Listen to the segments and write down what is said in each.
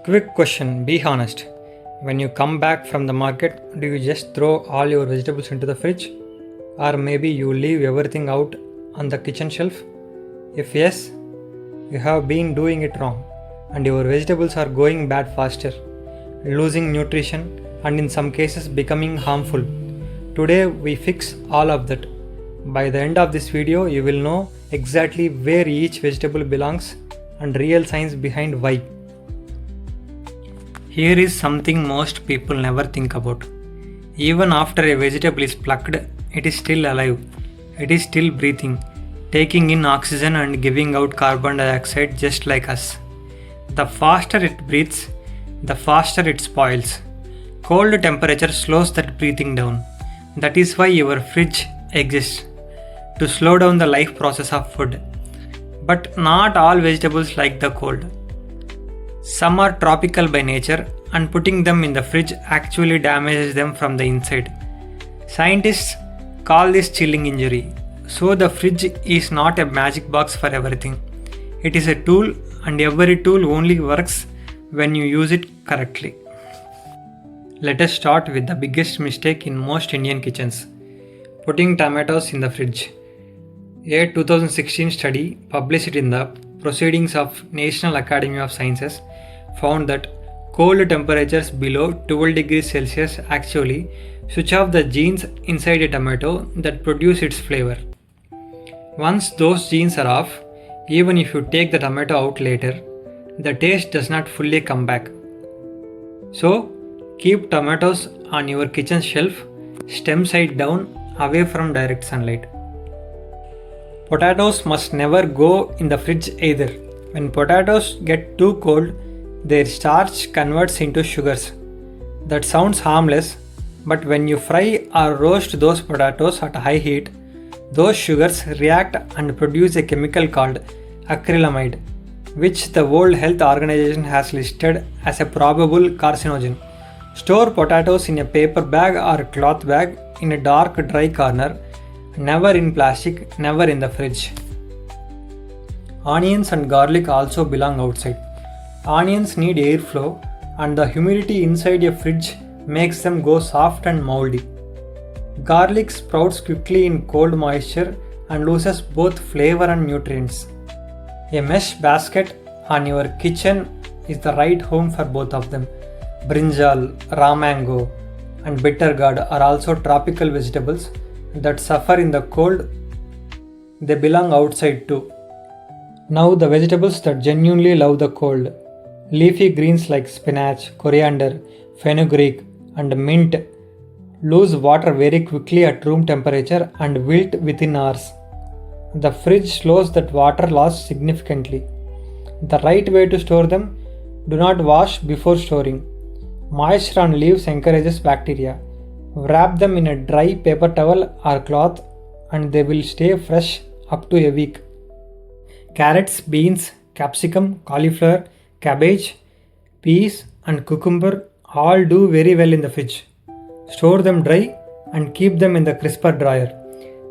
Quick question, be honest. When you come back from the market, do you just throw all your vegetables into the fridge? Or maybe you leave everything out on the kitchen shelf? If yes, you have been doing it wrong, and your vegetables are going bad faster, losing nutrition, and in some cases becoming harmful. Today we fix all of that. By the end of this video, you will know exactly where each vegetable belongs and real science behind why. Here is something most people never think about. Even after a vegetable is plucked, it is still alive. It is still breathing, taking in oxygen and giving out carbon dioxide just like us. The faster it breathes, the faster it spoils. Cold temperature slows that breathing down. That is why your fridge exists, to slow down the life process of food. But not all vegetables like the cold. Some are tropical by nature, and putting them in the fridge actually damages them from the inside. Scientists call this chilling injury. So the fridge is not a magic box for everything. It is a tool, and every tool only works when you use it correctly. Let us start with the biggest mistake in most Indian kitchens: putting tomatoes in the fridge. A 2016 study published in the Proceedings of National Academy of Sciences found that cold temperatures below 12 degrees Celsius actually switch off the genes inside a tomato that produce its flavor. Once those genes are off, even if you take the tomato out later, the taste does not fully come back. So, keep tomatoes on your kitchen shelf, stem side down, away from direct sunlight. Potatoes must never go in the fridge either. When potatoes get too cold, their starch converts into sugars. That sounds harmless, but when you fry or roast those potatoes at high heat, those sugars react and produce a chemical called acrylamide, which the World Health Organization has listed as a probable carcinogen. Store potatoes in a paper bag or cloth bag in a dark, dry corner, never in plastic, never in the fridge. Onions and garlic also belong outside. Onions need airflow, and the humidity inside a fridge makes them go soft and moldy. Garlic sprouts quickly in cold moisture and loses both flavor and nutrients. A mesh basket on your kitchen is the right home for both of them. Brinjal, raw mango, and bitter gourd are also tropical vegetables that suffer in the cold. They belong outside too. Now the vegetables that genuinely love the cold. Leafy greens like spinach, coriander, fenugreek, and mint lose water very quickly at room temperature and wilt within hours. The fridge slows that water loss significantly. The right way to store them: do not wash before storing. Moisture on leaves encourages bacteria. Wrap them in a dry paper towel or cloth and they will stay fresh up to a week. Carrots, beans, capsicum, cauliflower, cabbage, peas, and cucumber all do very well in the fridge. Store them dry and keep them in the crisper dryer.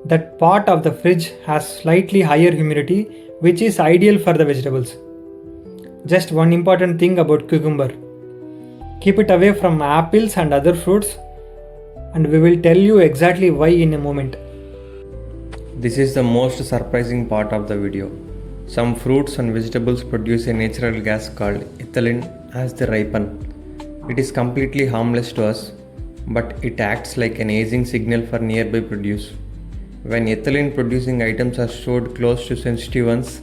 That part of the fridge has slightly higher humidity, which is ideal for the vegetables. Just one important thing about cucumber: keep it away from apples and other fruits, and we will tell you exactly why in a moment. This is the most surprising part of the video. Some fruits and vegetables produce a natural gas called ethylene as they ripen. It is completely harmless to us, but it acts like an aging signal for nearby produce. When ethylene producing items are stored close to sensitive ones,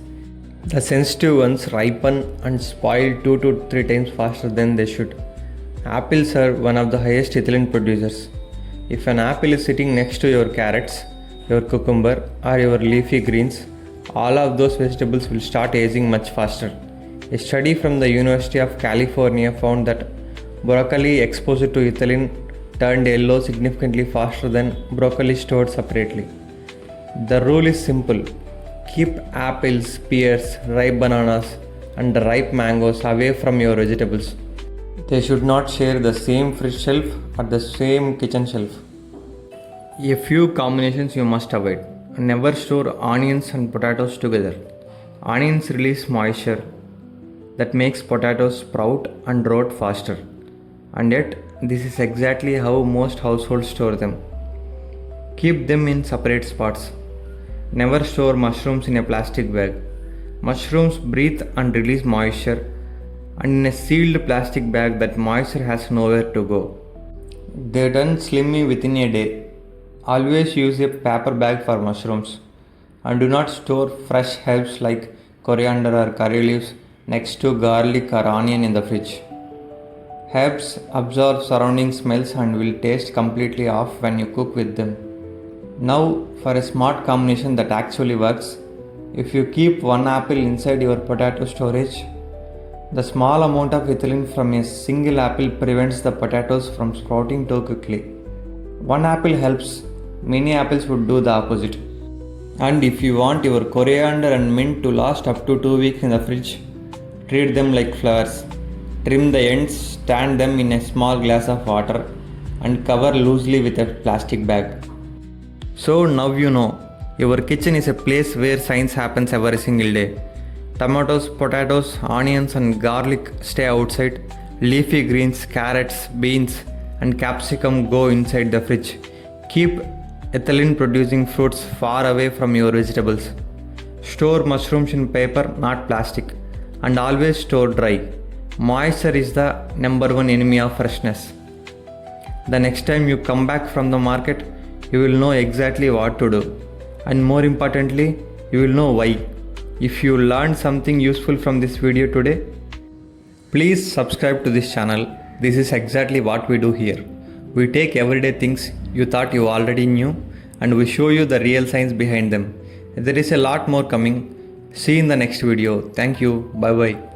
the sensitive ones ripen and spoil 2 to 3 times faster than they should. Apples are one of the highest ethylene producers. If an apple is sitting next to your carrots, your cucumber, or your leafy greens, all of those vegetables will start aging much faster. A study from the University of California found that broccoli exposed to ethylene turned yellow significantly faster than broccoli stored separately. The rule is simple: keep apples, pears, ripe bananas, and ripe mangoes away from your vegetables. They should not share the same fridge shelf or the same kitchen shelf. A few combinations you must avoid. Never store onions and potatoes together. Onions release moisture. that makes potatoes sprout and rot faster. And yet, this is exactly how most households store them. Keep them in separate spots. Never store mushrooms in a plastic bag. Mushrooms breathe and release moisture, and in a sealed plastic bag, that moisture has nowhere to go. They turn slimy within a day. Always use a paper bag for mushrooms, and do not store fresh herbs like coriander or curry leaves next to garlic or onion in the fridge. Herbs absorb surrounding smells and will taste completely off when you cook with them. Now, for a smart combination that actually works, if you keep one apple inside your potato storage, the small amount of ethylene from a single apple prevents the potatoes from sprouting too quickly. One apple helps, many apples would do the opposite. And if you want your coriander and mint to last up to 2 weeks in the fridge, treat them like flowers. Trim the ends, stand them in a small glass of water, and cover loosely with a plastic bag. So now you know, your kitchen is a place where science happens every single day. Tomatoes, potatoes, onions and garlic stay outside. Leafy greens, carrots, beans and capsicum go inside the fridge. Keep ethylene producing fruits far away from your vegetables. Store mushrooms in paper, not plastic, and always store dry. Moisture is the number one enemy of freshness. The next time you come back from the market, you will know exactly what to do. And more importantly, you will know why. If you learned something useful from this video today, please subscribe to this channel. This is exactly what we do here. We take everyday things you thought you already knew and we show you the real science behind them. There is a lot more coming. See you in the next video. Thank you. Bye bye.